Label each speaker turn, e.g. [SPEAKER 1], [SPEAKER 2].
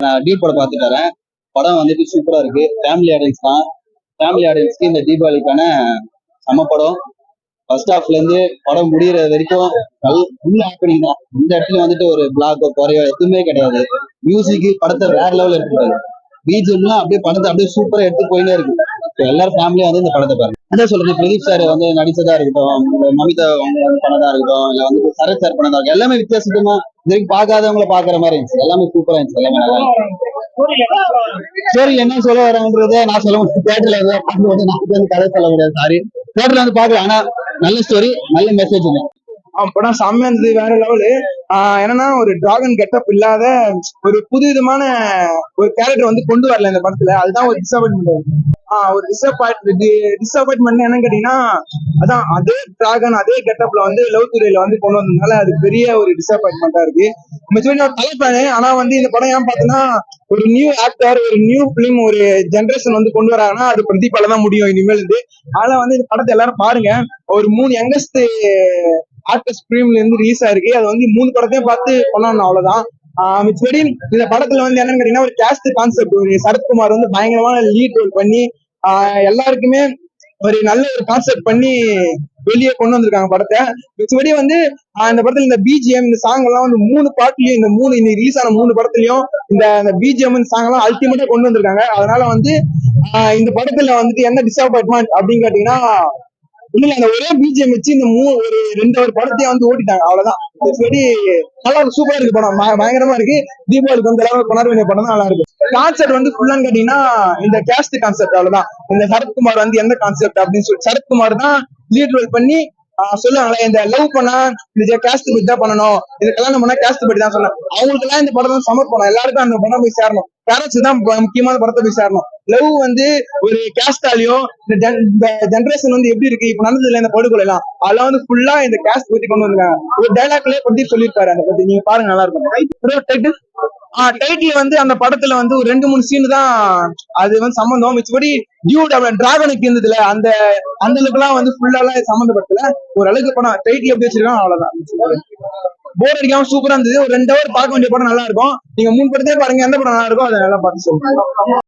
[SPEAKER 1] நான் டீப் படம் பார்த்துட்டு வரேன். படம் வந்துட்டு சூப்பரா இருக்கு. ஃபேமிலி ஆடியன்ஸ் தான். ஃபேமிலி ஆடியன்ஸ்க்கு இந்த தீபாவளிக்கான செம படம். ஃபர்ஸ்ட் ஹாஃப்ல இருந்து படம் முடிகிற வரைக்கும் ஃபுல் ஹாப்பனிங் தான். இந்த இடத்துல வந்துட்டு ஒரு பிளாக் குறையோ எதுவுமே கிடையாது. மியூசிக் படத்தை வேற லெவல் எடுத்துருக்காரு. பிஜிஎம்லாம் அப்படியே படத்தை அப்படியே சூப்பரா எடுத்து போயினே இருக்கு. எல்லாரும் ஃபேமிலியா வந்து இந்த படத்தை பாருங்க. அதான் சொல்றது, பிரதீப் சார் வந்து நடிச்சதா இருக்கட்டும், மமிதா பண்ணதா இருக்கட்டும், இல்ல வந்து சரத் சார் பண்ணதா இருக்கட்டும், எல்லாமே வித்தியாசமா இது வரைக்கும் பார்க்காதவங்கள பாக்குற மாதிரி இருந்துச்சு. எல்லாமே சூப்பரா இருந்துச்சு. எல்லாமே நல்லா இருந்துச்சு. ஸ்டோரி என்ன சொல்ல வரன்றதே நான் சொல்ல முடியும். தியேட்டர்ல வந்து நான் வந்து கதை சொல்ல முடியாது, சாரி. தியேட்டர்ல வந்து பாக்கலாம். ஆனா நல்ல ஸ்டோரி, நல்ல மெசேஜ்.
[SPEAKER 2] படம் செம்மையா இருந்தது, வேற லெவலு. என்னன்னா ஒரு டிராகன் கெட்டப் இல்லாத ஒரு புது விதமான ஒரு கேரக்டர் வந்து கொண்டு வரல இந்த படத்துல. அதுதான் ஒரு டிசப்பாயின்மெண்ட். ஒரு டிசப்பாயின்மெண்ட் என்னன்னு கேட்டீங்கன்னா, அதான் அதே டிராகன் அதே கெட்டப்ல வந்து லவ் துறையில வந்து கொண்டு வந்ததுனால அது பெரிய ஒரு டிசப்பாயின்மெண்டா இருக்கு. மெச்சூரிட்டி ஒரு தலைப்பானு. ஆனா வந்து இந்த படம் ஏன் பார்த்தோன்னா, ஒரு நியூ ஆக்டர், ஒரு நியூ பிலிம், ஒரு ஜென்ரேஷன் வந்து கொண்டு வராங்கன்னா அது பிரதீபால தான் முடியும் இனிமேல் இருந்து. அதனால வந்து இந்த படத்தை எல்லாரும் பாருங்க. ஒரு 3 யங்கஸ்ட் ஆர்டிஸ்ட் பிலிம்ல இருந்து ரிலீஸ் ஆயிருக்கு. அது வந்து 3 படத்தையும் பார்த்து பண்ணணும், அவ்வளவுதான். மிச்சபடி இந்த படத்துல வந்து என்னன்னு கேட்டீங்கன்னா, ஒரு கேஸ்ட் கான்செப்ட், ஒரு சரத்குமார் வந்து பயங்கரமான லீட் ரோல் பண்ணி எல்லாருக்குமே ஒரு நல்ல ஒரு கான்செப்ட் பண்ணி வெளியே கொண்டு வந்திருக்காங்க படத்தை. மிச்சபடி வந்து இந்த படத்துல இந்த பிஜிஎம், இந்த சாங் எல்லாம் வந்து 3 பாட்டுலயும், இந்த ரிலீஸ் ஆன 3 படத்துலயும் இந்த பிஜிஎம் சாங் எல்லாம் அல்டிமேட்டா கொண்டு வந்திருக்காங்க. அதனால வந்து இந்த படத்துல வந்துட்டு என்ன டிசப்பாயின்மெண்ட் அப்படின்னு கேட்டீங்கன்னா, இல்ல அந்த ஒரே பிஜிஎம் வச்சு இந்த ஒரு 2 படத்தையும் வந்து ஓட்டிட்டாங்க, அவ்வளவுதான். சரி, நல்லா சூப்பரா இருக்கு படம், பயங்கரமா இருக்கு. தீபாவளிக்கு வந்து எல்லாரும் கொண்டாட வேண்டிய படம் தான், நல்லா இருக்கு. கான்செப்ட் வந்து ஃபுல்லான்னு கேட்டீங்கன்னா இந்த கேஸ்ட் கான்செப்ட், அவ்வளவுதான். இந்த சரத்குமார் வந்து எந்த கான்செப்ட் அப்படின்னு சொல்லி சரத்குமார் தான் லீட் ரோல் பண்ணி சொல்லுவாங்களே, இந்த லவ் பண்ணா இந்த கேஸ்ட் பத்தி தான் பண்ணணும், இது கல்யாணம் பண்ணா கேஸ்ட் பத்தி தான் சொன்னேன். அவங்களுக்கு எல்லாம் இந்த படம் தான் சமர்ப்பணம். எல்லாருக்கும் அந்த படம் போய் சேரணும். பேரண்ட்ஸ் தான் முக்கியமான படத்தை போய் சேரணும். லவ் வந்து ஒரு கேஸ்டாலையும் இந்த ஜென்ரேஷன் வந்து எப்படி இருக்கு இப்ப நடந்ததுல இந்த படுகொலை எல்லாம் அதெல்லாம் வந்து ஃபுல்லா இந்த கேஸ்ட் பத்தி கொண்டு வந்தாங்க. ஒரு டைலாக்லயே பத்தி சொல்லியிருப்பாரு, அதை பத்தி நீங்க பாருங்க, நல்லா இருக்கும். டைட்டில் வந்து அந்த படத்துல வந்து ஒரு 2-3 சீன் தான் அது வந்து சம்பந்தம். மிச்சபடி டியூட் டிராகனுக்கு இருந்ததுல அந்த அளவுக்கு எல்லாம் வந்து ஃபுல்லாலாம் சம்பந்தப்பட்டல. ஒரு அளவுக்கு படம் டைட்டில் எப்படி வச்சிருக்காங்க, அவ்வளவுதான். போர் அடிக்காம சூப்பரா இருந்தது. ஒரு 2 ஹவர் பார்க்க வேண்டிய படம், நல்லா இருக்கும். நீங்க 3 படத்தையே பாருங்க, எந்த படம் நல்லா இருக்கும் அதை நல்லா பார்த்து சொல்லுங்க.